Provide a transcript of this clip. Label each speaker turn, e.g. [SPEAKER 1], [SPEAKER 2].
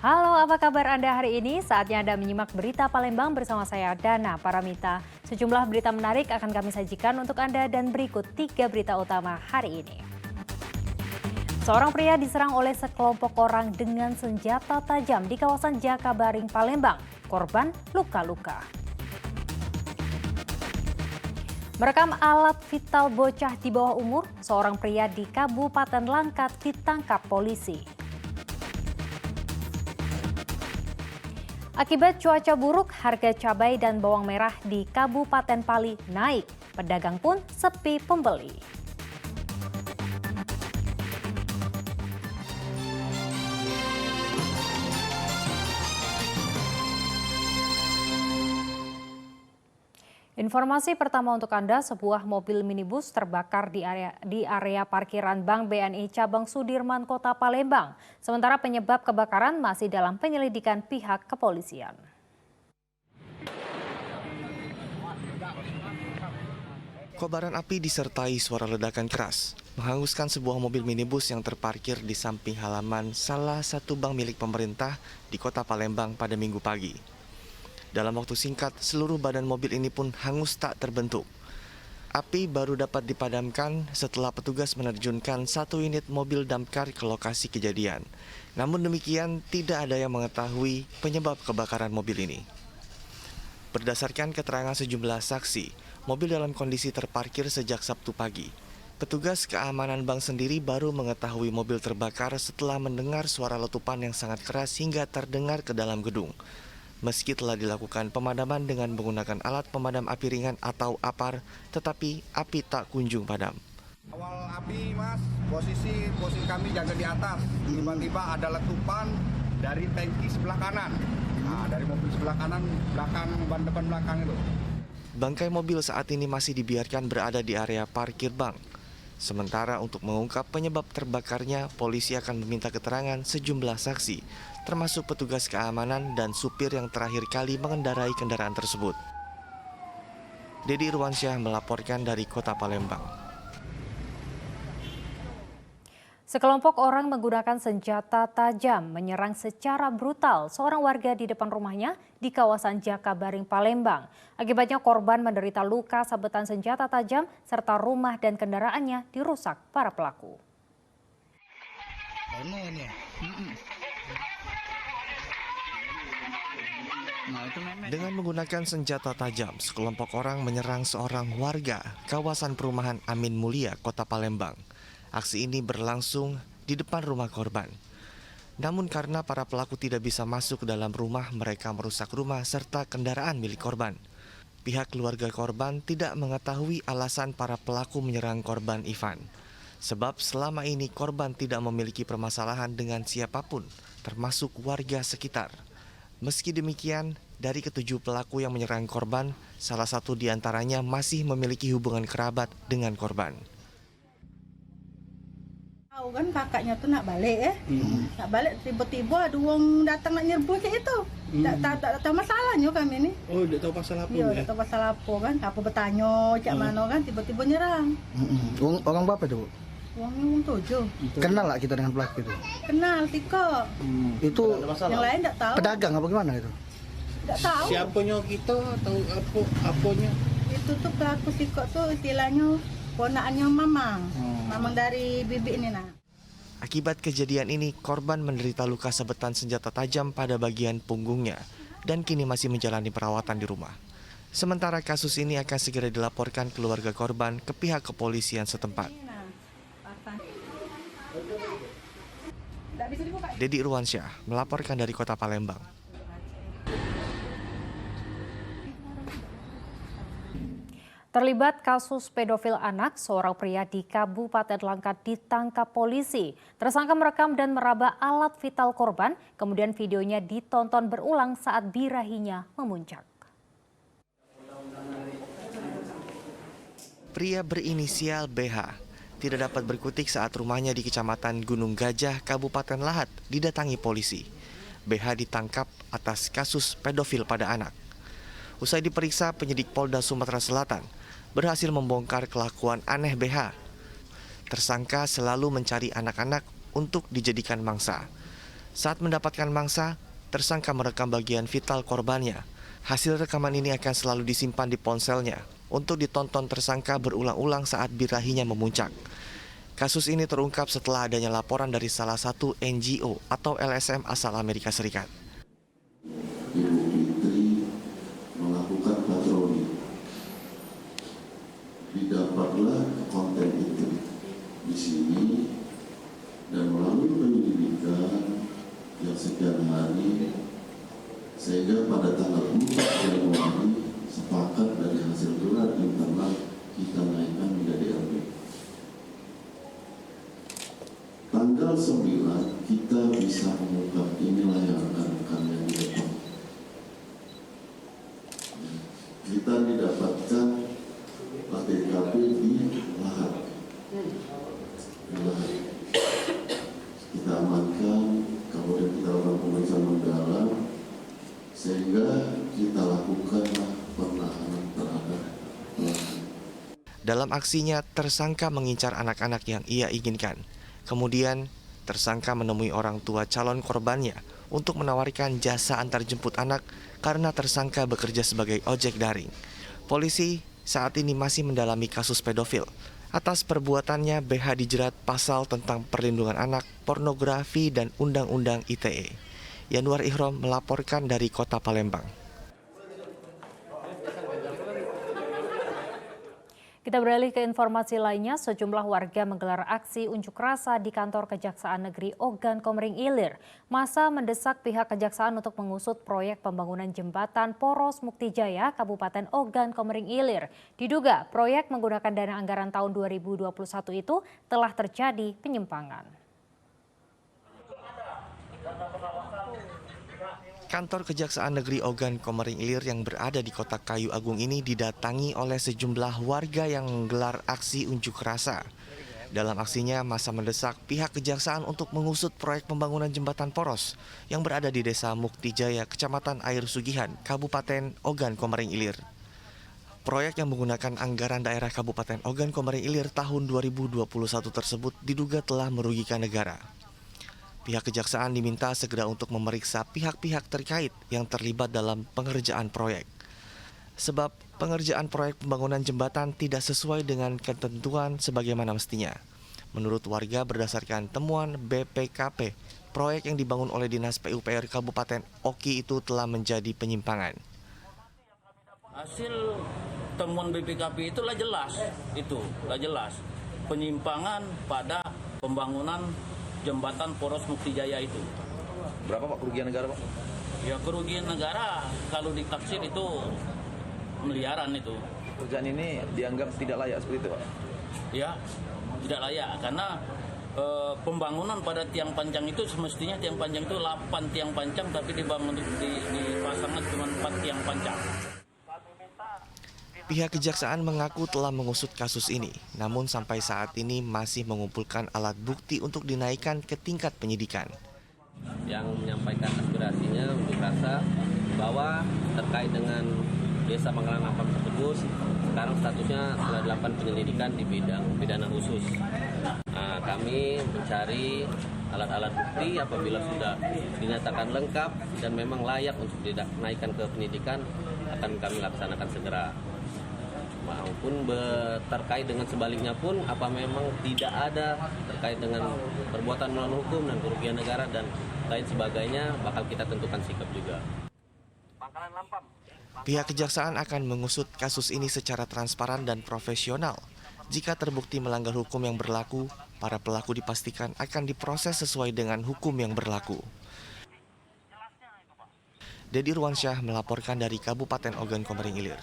[SPEAKER 1] Halo, apa kabar Anda hari ini? Saatnya Anda menyimak berita Palembang bersama saya, Dana Paramita. Sejumlah berita menarik akan kami sajikan untuk Anda dan berikut 3 berita utama hari ini. Seorang pria diserang oleh sekelompok orang dengan senjata tajam di kawasan Jakabaring, Palembang. Korban luka-luka. Merekam alat vital bocah di bawah umur, seorang pria di Kabupaten Langkat ditangkap polisi. Akibat cuaca buruk, harga cabai dan bawang merah di Kabupaten Pali naik. Pedagang pun sepi pembeli. Informasi pertama untuk Anda, sebuah mobil minibus terbakar di area parkiran Bank BNI Cabang Sudirman, Kota Palembang. Sementara penyebab kebakaran masih dalam penyelidikan pihak kepolisian.
[SPEAKER 2] Kobaran api disertai suara ledakan keras, menghanguskan sebuah mobil minibus yang terparkir di samping halaman salah satu bank milik pemerintah di Kota Palembang pada Minggu pagi. Dalam waktu singkat, seluruh badan mobil ini pun hangus tak terbentuk. Api baru dapat dipadamkan setelah petugas menerjunkan 1 unit mobil damkar ke lokasi kejadian. Namun demikian, tidak ada yang mengetahui penyebab kebakaran mobil ini. Berdasarkan keterangan sejumlah saksi, mobil dalam kondisi terparkir sejak Sabtu pagi. Petugas keamanan bank sendiri baru mengetahui mobil terbakar setelah mendengar suara letupan yang sangat keras hingga terdengar ke dalam gedung. Meski telah dilakukan pemadaman dengan menggunakan alat pemadam api ringan atau APAR, tetapi api tak kunjung padam.
[SPEAKER 3] Awal api, Mas, posisi kami jaga di atas. Tiba-tiba ada letupan dari tangki sebelah kanan. Nah, dari mobil sebelah kanan, ban depan belakang itu.
[SPEAKER 2] Bangkai mobil saat ini masih dibiarkan berada di area parkir bank. Sementara untuk mengungkap penyebab terbakarnya, polisi akan meminta keterangan sejumlah saksi, termasuk petugas keamanan dan supir yang terakhir kali mengendarai kendaraan tersebut. Dedi Irwansyah melaporkan dari Kota Palembang.
[SPEAKER 1] Sekelompok orang menggunakan senjata tajam menyerang secara brutal seorang warga di depan rumahnya di kawasan Jakabaring, Palembang. Akibatnya korban menderita luka sabetan senjata tajam serta rumah dan kendaraannya dirusak para pelaku.
[SPEAKER 2] Dengan menggunakan senjata tajam, sekelompok orang menyerang seorang warga kawasan perumahan Amin Mulia, Kota Palembang. Aksi ini berlangsung di depan rumah korban. Namun karena para pelaku tidak bisa masuk ke dalam rumah, mereka merusak rumah serta kendaraan milik korban. Pihak keluarga korban tidak mengetahui alasan para pelaku menyerang korban Ivan. Sebab selama ini korban tidak memiliki permasalahan dengan siapapun, termasuk warga sekitar. Meski demikian, dari ketujuh pelaku yang menyerang korban, salah satu di antaranya masih memiliki hubungan kerabat dengan korban.
[SPEAKER 4] Tahu kan kakaknya tuh nak balik nak balik tiba-tiba ada orang datang nak nyerbu kayak itu. Tak tahu masalahnya kami ni.
[SPEAKER 3] Oh, tak tahu pasal apa?
[SPEAKER 4] Ya, tak tahu pasal apa kan. Apa bertanya cak mana kan tiba-tiba nyerang.
[SPEAKER 5] Orang berapa tu?
[SPEAKER 4] Orangnya orang 7.
[SPEAKER 5] Kenal tak kita dengan pelaku itu?
[SPEAKER 4] Kenal Tika.
[SPEAKER 5] Itu
[SPEAKER 4] Yang lain tak tahu.
[SPEAKER 5] pedagang apa gimana itu?
[SPEAKER 4] Tak tahu.
[SPEAKER 3] Siapanya kita atau apanya?
[SPEAKER 4] Itu tuh pelaku Tika tuh istilahnya ponakannya Mamang. Mamang dari bibi ini nah.
[SPEAKER 2] Akibat kejadian ini, korban menderita luka sabetan senjata tajam pada bagian punggungnya dan kini masih menjalani perawatan di rumah. Sementara kasus ini akan segera dilaporkan keluarga korban ke pihak kepolisian setempat. Dedi Irwansyah melaporkan dari Kota Palembang.
[SPEAKER 1] Terlibat kasus pedofil anak, seorang pria di Kabupaten Langkat ditangkap polisi. Tersangka merekam dan meraba alat vital korban, kemudian videonya ditonton berulang saat birahinya memuncak.
[SPEAKER 2] Pria berinisial BH tidak dapat berkutik saat rumahnya di Kecamatan Gunung Gajah, Kabupaten Lahat didatangi polisi. BH ditangkap atas kasus pedofil pada anak. Usai diperiksa, penyidik Polda Sumatera Selatan berhasil membongkar kelakuan aneh BH. Tersangka selalu mencari anak-anak untuk dijadikan mangsa. Saat mendapatkan mangsa, tersangka merekam bagian vital korbannya. Hasil rekaman ini akan selalu disimpan di ponselnya untuk ditonton tersangka berulang-ulang saat birahinya memuncak. Kasus ini terungkap setelah adanya laporan dari salah satu NGO atau LSM asal Amerika Serikat.
[SPEAKER 6] Ibu Fitri melakukan patroli. Didapatlah konten itu di sini dan melalui penyelidikan yang sekian hari, sehingga pada tanggal 4 Januari sepakat dari hasil gelar internal kita naikkan menjadi RB. Tanggal 9 kita bisa mengungkap, inilah yang akan kami lakukan. Kita didapatkan TKP di Lahat. Kita amankan, kemudian kita lakukan pemeriksaan mendalam, sehingga kita lakukan penahanan terhadap pelaku.
[SPEAKER 2] Dalam aksinya, tersangka mengincar anak-anak yang ia inginkan. Kemudian, tersangka menemui orang tua calon korbannya untuk menawarkan jasa antar jemput anak karena tersangka bekerja sebagai ojek daring. Polisi saat ini masih mendalami kasus pedofil. Atas perbuatannya, BH dijerat pasal tentang perlindungan anak, pornografi, dan Undang-Undang ITE. Yanuar Ihrom melaporkan dari Kota Palembang.
[SPEAKER 1] Kita beralih ke informasi lainnya, sejumlah warga menggelar aksi unjuk rasa di kantor Kejaksaan Negeri Ogan Komering Ilir. Masa mendesak pihak kejaksaan untuk mengusut proyek pembangunan jembatan Poros Muktijaya, Kabupaten Ogan Komering Ilir. Diduga proyek menggunakan dana anggaran tahun 2021 itu telah terjadi penyimpangan.
[SPEAKER 2] Kantor Kejaksaan Negeri Ogan Komering Ilir yang berada di Kota Kayu Agung ini didatangi oleh sejumlah warga yang menggelar aksi unjuk rasa. Dalam aksinya, massa mendesak pihak kejaksaan untuk mengusut proyek pembangunan jembatan Poros yang berada di Desa Muktijaya, Kecamatan Air Sugihan, Kabupaten Ogan Komering Ilir. Proyek yang menggunakan anggaran daerah Kabupaten Ogan Komering Ilir tahun 2021 tersebut diduga telah merugikan negara. Pihak kejaksaan diminta segera untuk memeriksa pihak-pihak terkait yang terlibat dalam pengerjaan proyek. Sebab pengerjaan proyek pembangunan jembatan tidak sesuai dengan ketentuan sebagaimana mestinya. Menurut warga berdasarkan temuan BPKP, proyek yang dibangun oleh Dinas PUPR Kabupaten Oki itu telah menjadi penyimpangan.
[SPEAKER 7] Hasil temuan BPKP itulah jelas penyimpangan pada pembangunan jembatan Poros Muktijaya itu.
[SPEAKER 8] Berapa Pak kerugian negara Pak?
[SPEAKER 7] Ya kerugian negara kalau ditaksir itu miliaran itu.
[SPEAKER 8] Pekerjaan ini dianggap tidak layak seperti itu Pak?
[SPEAKER 7] Ya tidak layak karena pembangunan pada tiang panjang itu semestinya tiang panjang itu 8 tiang panjang tapi dibangun dipasangkan cuma 4 tiang panjang.
[SPEAKER 2] Pihak kejaksaan mengaku telah mengusut kasus ini, namun sampai saat ini masih mengumpulkan alat bukti untuk dinaikkan ke tingkat penyidikan.
[SPEAKER 9] Yang menyampaikan aspirasinya unjuk rasa bahwa terkait dengan Desa Pangkalan Ampam tersebut, sekarang statusnya telah dilakukan penyelidikan di bidang pidana khusus. Nah, kami mencari alat-alat bukti apabila sudah dinyatakan lengkap dan memang layak untuk dinaikkan ke penyidikan akan kami laksanakan segera. Maupun terkait dengan sebaliknya pun apa memang tidak ada terkait dengan perbuatan melawan hukum dan kerugian negara dan lain sebagainya bakal kita tentukan sikap juga.
[SPEAKER 2] Pihak kejaksaan akan mengusut kasus ini secara transparan dan profesional. Jika terbukti melanggar hukum yang berlaku, para pelaku dipastikan akan diproses sesuai dengan hukum yang berlaku. Dedi Ruansyah melaporkan dari Kabupaten Ogan Komering Ilir.